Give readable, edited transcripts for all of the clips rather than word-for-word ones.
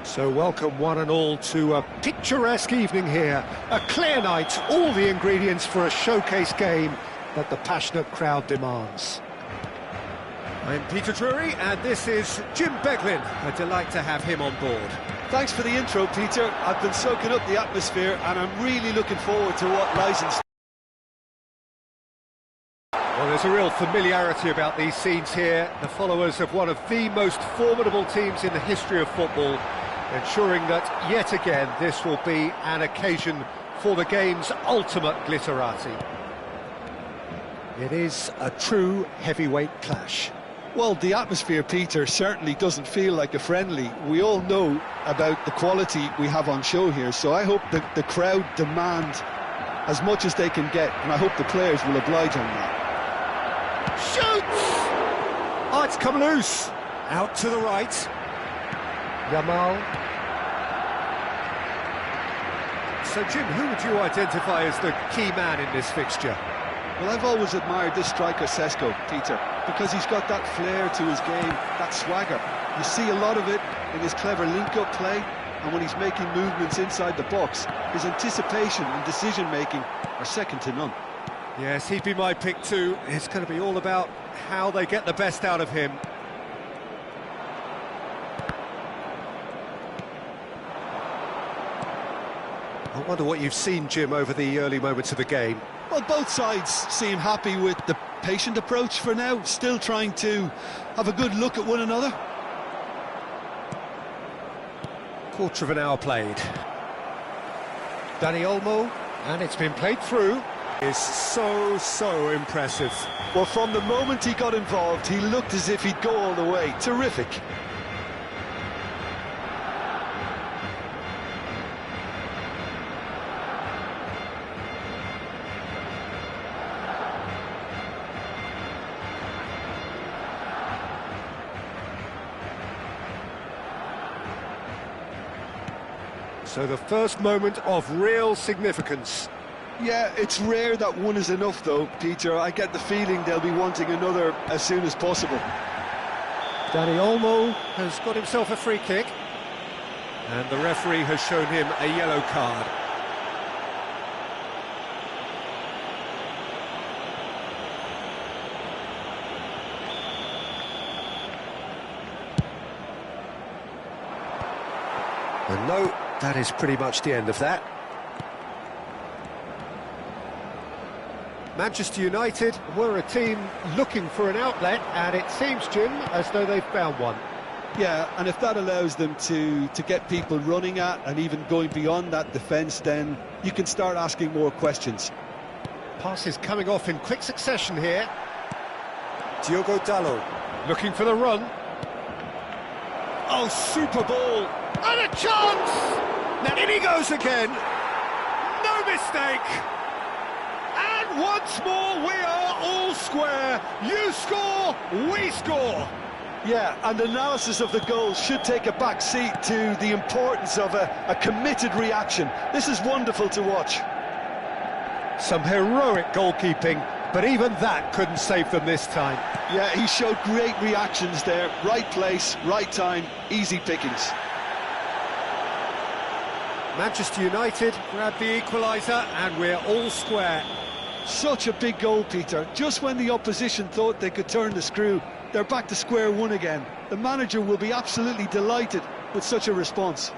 So welcome one and all to a picturesque evening here. A clear night, all the ingredients for a showcase game that the passionate crowd demands. I'm Peter Drury and this is Jim Beglin. A delight to have him on board. Thanks for the intro, Peter. I've been soaking up the atmosphere and I'm really looking forward to what lies in store. Well, there's a real familiarity about these scenes here. The followers of one of the most formidable teams in the history of football, ensuring that, yet again, this will be an occasion for the game's ultimate glitterati. It is a true heavyweight clash. Well, the atmosphere, Peter, certainly doesn't feel like a friendly. We all know about the quality we have on show here, so I hope that the crowd demand as much as they can get, and I hope the players will oblige on that. Shoots! Oh, it's come loose. Out to the right. Yamal. So, Jim, who would you identify as the key man in this fixture? Well, I've always admired this striker, Sesko, Peter, because he's got that flair to his game, that swagger. You see a lot of it in his clever link-up play, and when he's making movements inside the box, his anticipation and decision-making are second to none. Yes, he'd be my pick too. It's going to be all about how they get the best out of him. I wonder what you've seen, Jim, over the early moments of the game. Well, both sides seem happy with the patient approach for now, still trying to have a good look at one another. Quarter of an hour played. Dani Olmo, and it's been played through. Is so impressive. Well, from the moment he got involved, he looked as if he'd go all the way. Terrific. So the first moment of real significance. Yeah, it's rare that one is enough, though, Peter. I get the feeling they'll be wanting another as soon as possible. Dani Olmo has got himself a free kick. And the referee has shown him a yellow card. And no, that is pretty much the end of that. Manchester United were a team looking for an outlet, and it seems, Jim, as though they've found one. Yeah, and if that allows them to get people running at and even going beyond that defence, then you can start asking more questions. Passes coming off in quick succession here. Diogo Dalot looking for the run. Oh, super ball! And a chance! Now in he goes again. No mistake! And once more we are all square. You score, we score. Yeah, and analysis of the goal should take a back seat to the importance of a committed reaction. This is wonderful to watch. Some heroic goalkeeping, but even that couldn't save them this time. Yeah, he showed great reactions there. Right place, right time, easy pickings. Manchester United grab the equaliser and we're all square. Such a big goal, Peter. Just when the opposition thought they could turn the screw, they're back to square one again. The manager will be absolutely delighted with such a response.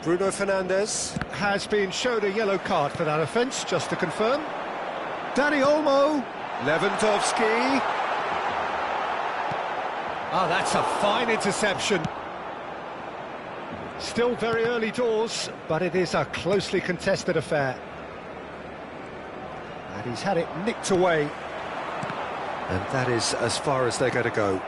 Bruno Fernandes has been shown a yellow card for that offence, just to confirm. Dani Olmo, Lewandowski. Ah, that's a fine interception. Still very early doors, but it is a closely contested affair. And he's had it nicked away. And that is as far as they're going to go.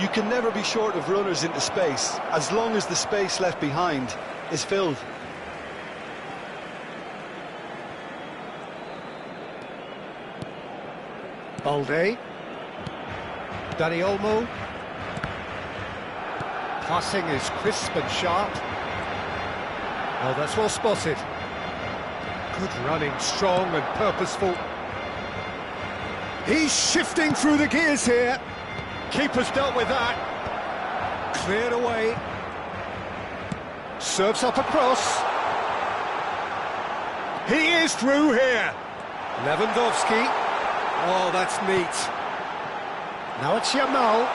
You can never be short of runners into space, as long as the space left behind is filled. Balde. Dani Olmo. Passing is crisp and sharp. Oh, that's well spotted. Good running, strong and purposeful. He's shifting through the gears here. Keeper's dealt with that. Cleared away. Serves up across. He is through here. Lewandowski. Oh, that's neat. Now it's Yamal.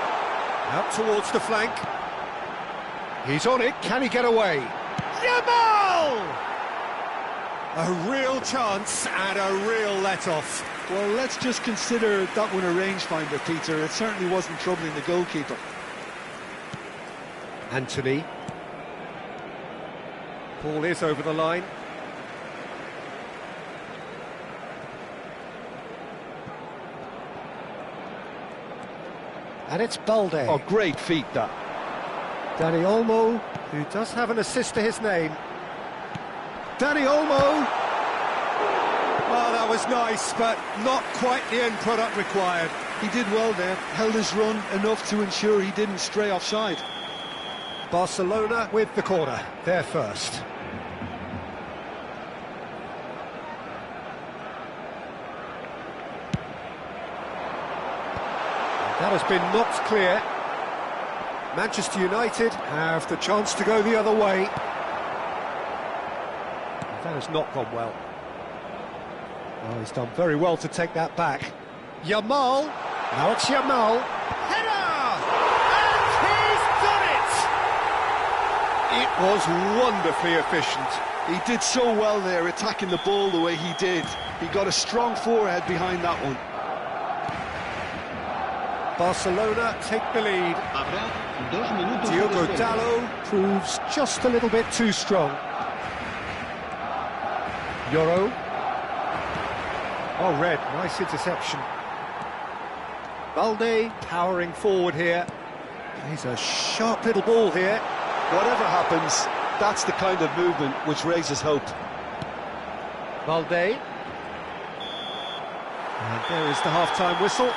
Out towards the flank. He's on it. Can he get away? Yamal! A real chance and a real let-off. Well, let's just consider that one a rangefinder, Peter. It certainly wasn't troubling the goalkeeper. Anthony. Ball is over the line. And it's Balde. Oh, great feat, that. Dani Olmo, who does have an assist to his name. Dani Olmo! Oh, that was nice, but not quite the end product required. He did well there, held his run enough to ensure he didn't stray offside. Barcelona with the corner, they're first. That has been knocked clear. Manchester United have the chance to go the other way. That has not gone well. Oh, he's done very well to take that back. Yamal. Now it's Yamal. Header! And he's done it! It was wonderfully efficient. He did so well there, attacking the ball the way he did. He got a strong forehead behind that one. Barcelona take the lead. Diogo Dalot proves just a little bit too strong. Yoro. Oh, red, nice interception. Balde powering forward here. He's a sharp little ball here. Whatever happens, that's the kind of movement which raises hope. Balde. And there is the half-time whistle.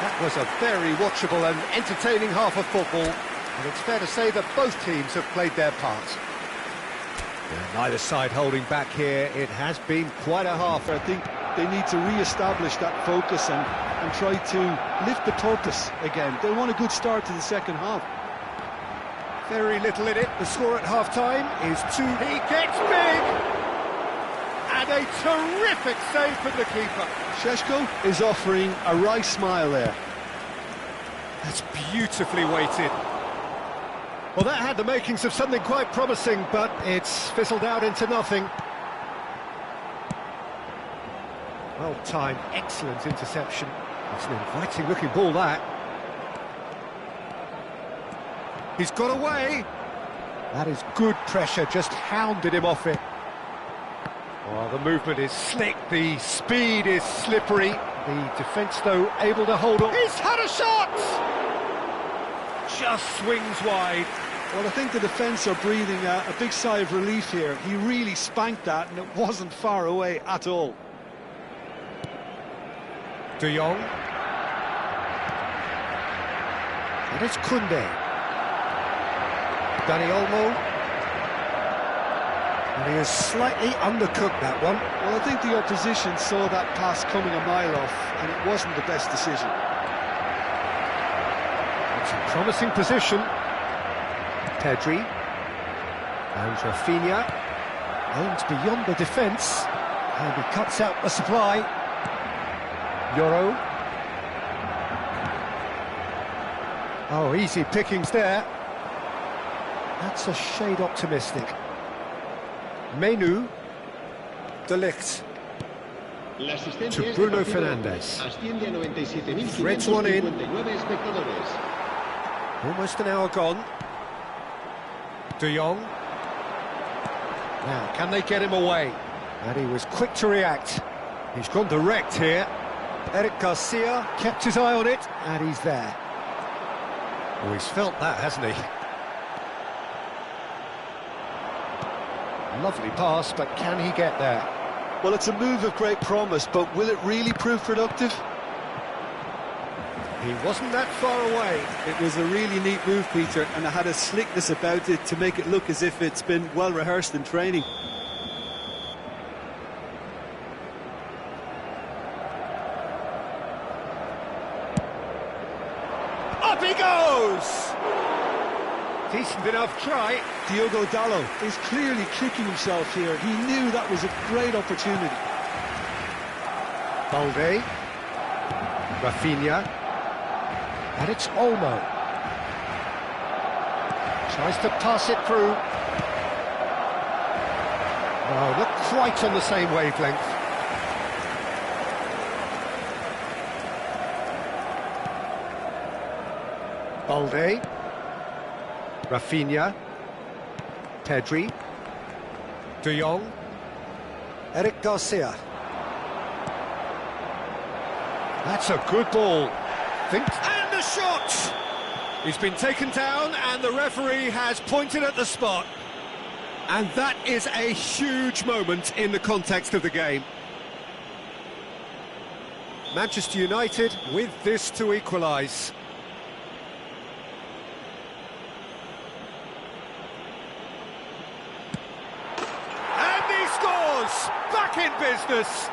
That was a very watchable and entertaining half of football, and it's fair to say that both teams have played their part. And neither side holding back here. It has been quite a half. I think they need to re-establish that focus and try to lift the purpose again. They want a good start to the second half. Very little in it. The score at half-time is 2. He gets big! And a terrific save from the keeper. Šeško is offering a wry smile there. That's beautifully weighted. Well, that had the makings of something quite promising, but it's fizzled out into nothing. Well timed, excellent interception. It's an inviting-looking ball, that. He's got away. That is good pressure, just hounded him off it. Oh, the movement is slick, the speed is slippery. The defence, though, able to hold on. He's had a shot! Just swings wide. Well, I think the defence are breathing a big sigh of relief here. He really spanked that, and it wasn't far away at all. De Jong. And it's Koundé. Dani Olmo. And he has slightly undercooked that one. Well, I think the opposition saw that pass coming a mile off, and it wasn't the best decision. It's a promising position. Pedri. And Rafinha, aimed beyond the defence, and he cuts out the supply. Yoro. Oh, easy pickings there. That's a shade optimistic. Menu. De Ligt. To Bruno Fernandes. Threads one in. Almost an hour gone. De Jong. Now, can they get him away? And he was quick to react. He's gone direct here. Eric Garcia kept his eye on it, and he's there. Oh, he's felt that, hasn't he? Lovely pass, but can he get there? Well, it's a move of great promise, but will it really prove productive? He wasn't that far away. It was a really neat move, Peter, and it had a slickness about it to make it look as if it's been well rehearsed in training. Up he goes! Decent enough try. Diogo Dalot is clearly kicking himself here. He knew that was a great opportunity. Balde. Rafinha. And it's Olmo. Tries to pass it through. Oh, not quite on the same wavelength. Balde. Rafinha. Pedri. De Jong. Eric Garcia. That's a good ball. And the shot! He's been taken down and the referee has pointed at the spot. And that is a huge moment in the context of the game. Manchester United with this to equalise. And he scores! Back in business!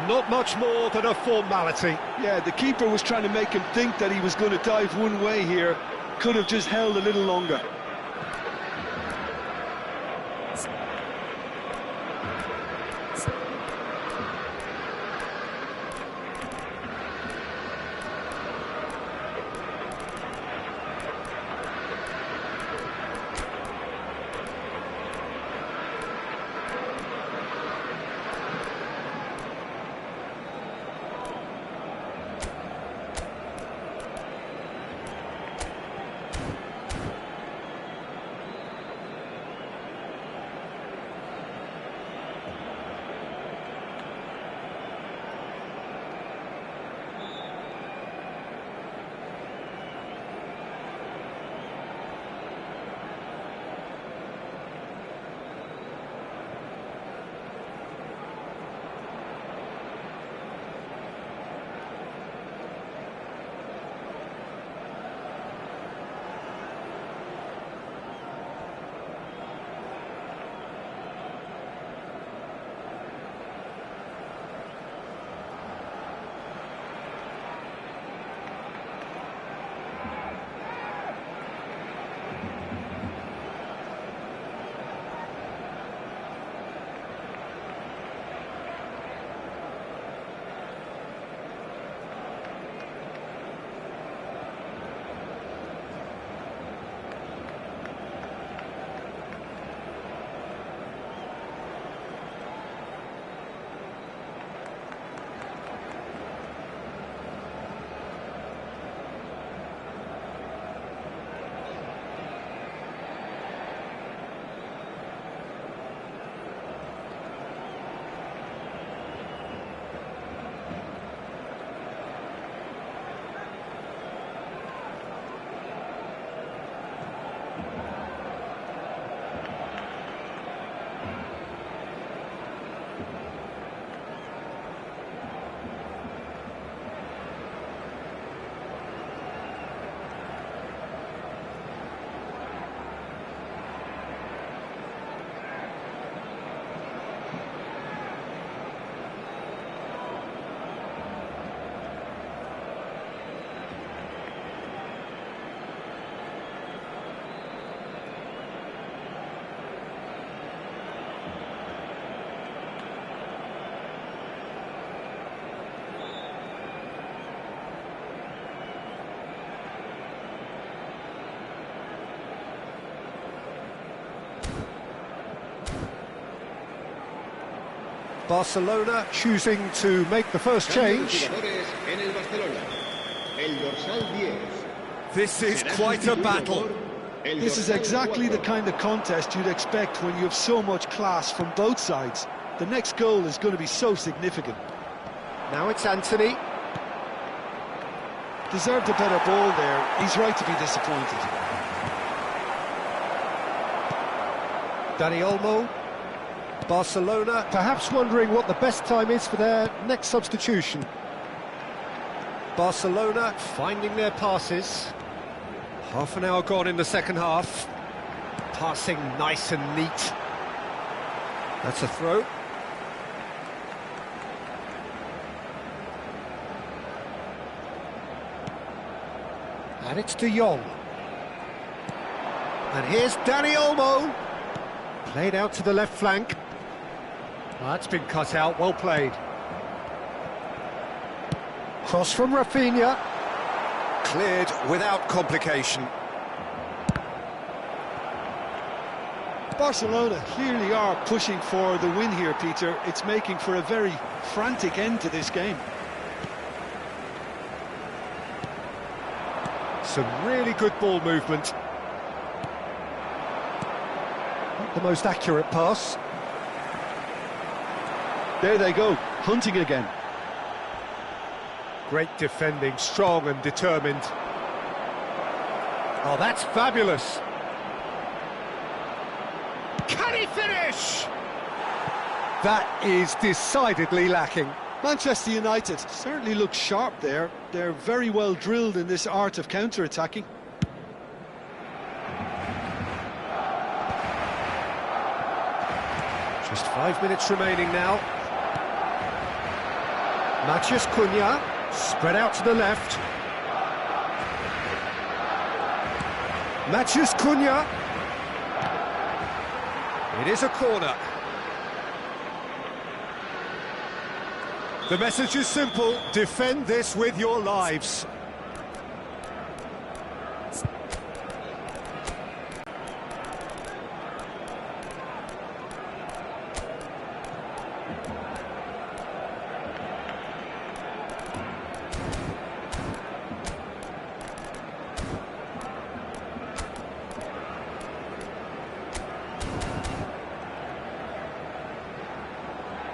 Not much more than a formality. Yeah, the keeper was trying to make him think that he was going to dive one way here. Could have just held a little longer. Barcelona choosing to make the first change. This is quite a battle. This is exactly the kind of contest you'd expect when you have so much class from both sides. The next goal is going to be so significant. Now it's Anthony. Deserved a better ball there. He's right to be disappointed. Dani Olmo. Barcelona perhaps wondering what the best time is for their next substitution. Barcelona finding their passes. Half an hour gone in the second half. Passing nice and neat. That's a throw. And it's De Jong. And here's Dani Olmo. Played out to the left flank. That's been cut out, well played. Cross from Rafinha. Cleared without complication. Barcelona clearly are pushing for the win here, Peter. It's making for a very frantic end to this game. Some really good ball movement. Not the most accurate pass. There they go, hunting again. Great defending, strong and determined. Oh, that's fabulous. Can he finish? That is decidedly lacking. Manchester United certainly look sharp there. They're very well drilled in this art of counter-attacking. Just 5 minutes remaining now. Matheus Cunha, spread out to the left. Matheus Cunha. It is a corner. The message is simple: defend this with your lives.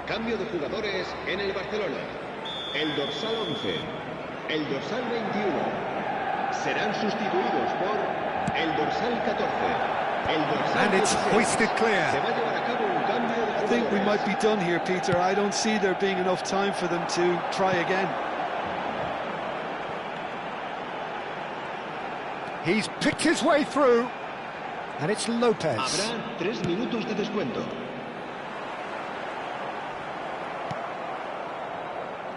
Cambio de jugadores en el Barcelona. El dorsal 11, el dorsal 21 serán sustituidos por el dorsal 14, el dorsal And it's 16. hoisted clear. Se va a llevar a cabo un cambio de jugadores. I think we might be done here, Peter. I don't see there being enough time for them to try again. He's picked his way through. And it's Lopez. Habrá 3 minutos de descuento.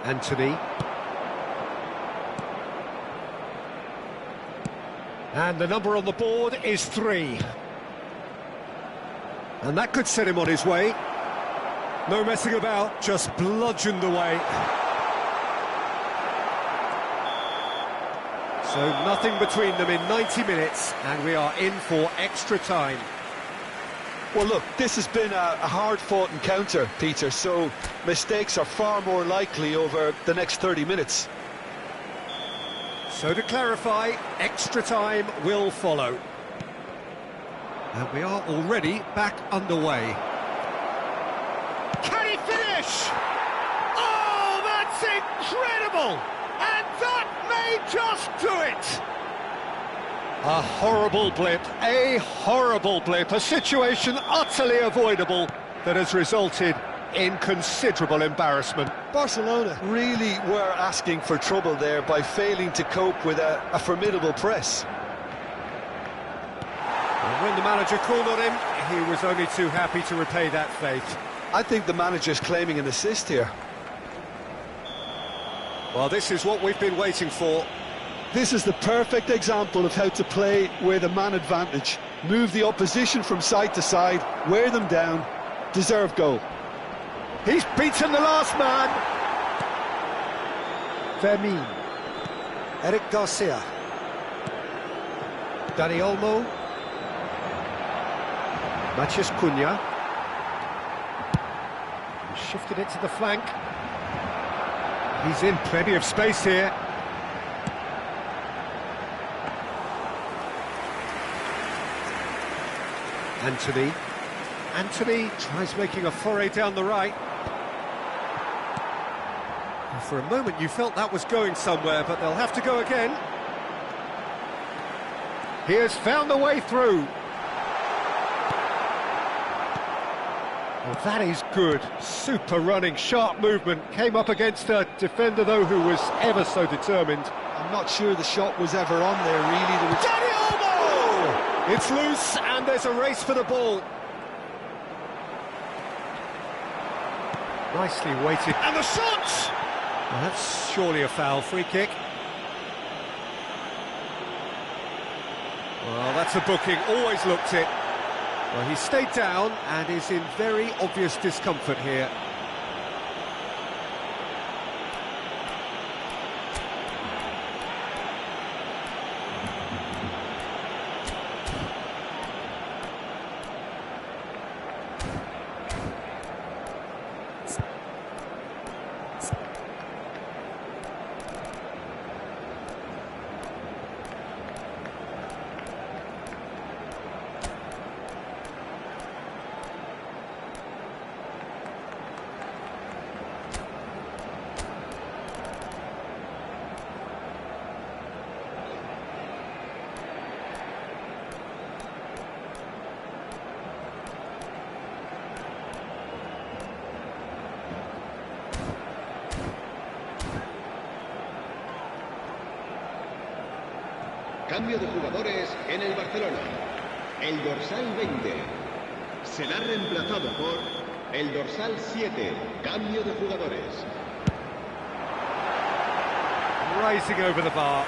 Anthony. And the number on the board is 3. And that could set him on his way. No messing about, just bludgeoned away. So nothing between them in 90 minutes, and we are in for extra time. Well, look, this has been a hard-fought encounter, Peter, so mistakes are far more likely over the next 30 minutes. So to clarify, extra time will follow. And we are already back underway. Can he finish? Oh, that's incredible! And that may just do it! A horrible blip, a situation utterly avoidable that has resulted in considerable embarrassment. Barcelona really were asking for trouble there by failing to cope with a formidable press. And when the manager called on him, he was only too happy to repay that faith. I think the manager's claiming an assist here. Well, this is what we've been waiting for. This is the perfect example of how to play with a man advantage. Move the opposition from side to side, wear them down, deserve goal. He's beaten the last man. Fermin. Eric Garcia. Dani Olmo. Matheus Cunha. Shifted it to the flank. He's in plenty of space here. Anthony tries making a foray down the right. And for a moment you felt that was going somewhere, but they'll have to go again. He has found the way through. Oh, that is good. Super running, sharp movement. Came up against a defender, though, who was ever so determined. I'm not sure the shot was ever on there, really. There was... Danny Olmo! It's loose, and there's a race for the ball. Nicely weighted. And the shot! Well, that's surely a foul. Free kick. Well, that's a booking. Always looked it. Well, he stayed down and is in very obvious discomfort here. Cambio de jugadores en el Barcelona. El dorsal 20 será reemplazado por el dorsal 7. Cambio de jugadores. Rising over the bar.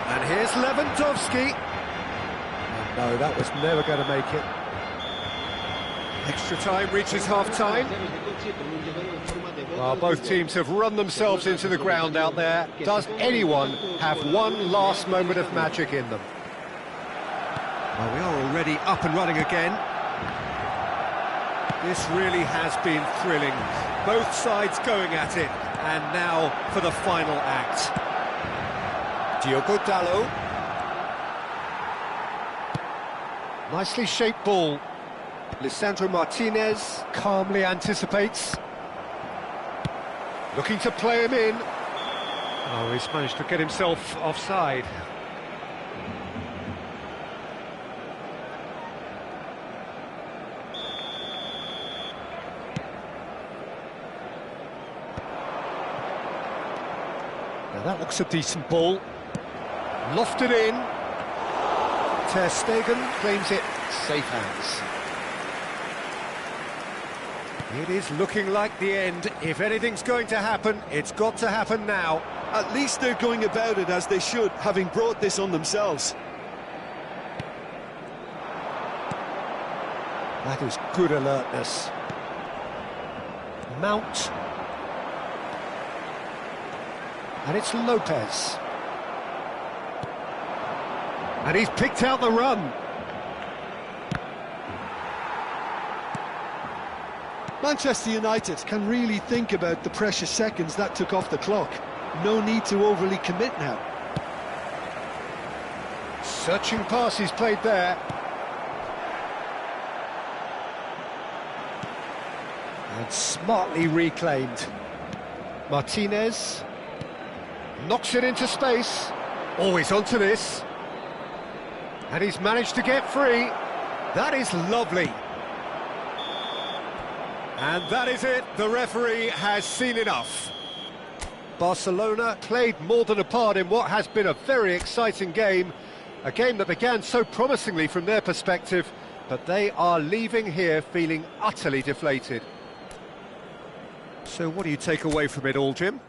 And here's Lewandowski. Oh, no, that was never going to make it. Extra time reaches half-time. Well, both teams have run themselves into the ground out there. Does anyone have one last moment of magic in them? Well, we are already up and running again. This really has been thrilling. Both sides going at it. And now for the final act. Diogo Dalot. Nicely shaped ball. Lisandro Martinez calmly anticipates. Looking to play him in. Oh, he's managed to get himself offside. Now that looks a decent ball. Lofted in. Ter Stegen claims it. Safe hands. It is looking like the end. If anything's going to happen, it's got to happen now. At least they're going about it as they should, having brought this on themselves. That is good alertness. Mount. And it's Lopez. And he's picked out the run. Manchester United can really think about the precious seconds that took off the clock. No need to overly commit now. Searching pass he's played there. And smartly reclaimed. Martinez knocks it into space. Always onto this. And he's managed to get free. That is lovely. And that is it. The referee has seen enough. Barcelona played more than a part in what has been a very exciting game. A game that began so promisingly from their perspective, but they are leaving here feeling utterly deflated. So what do you take away from it all, Jim?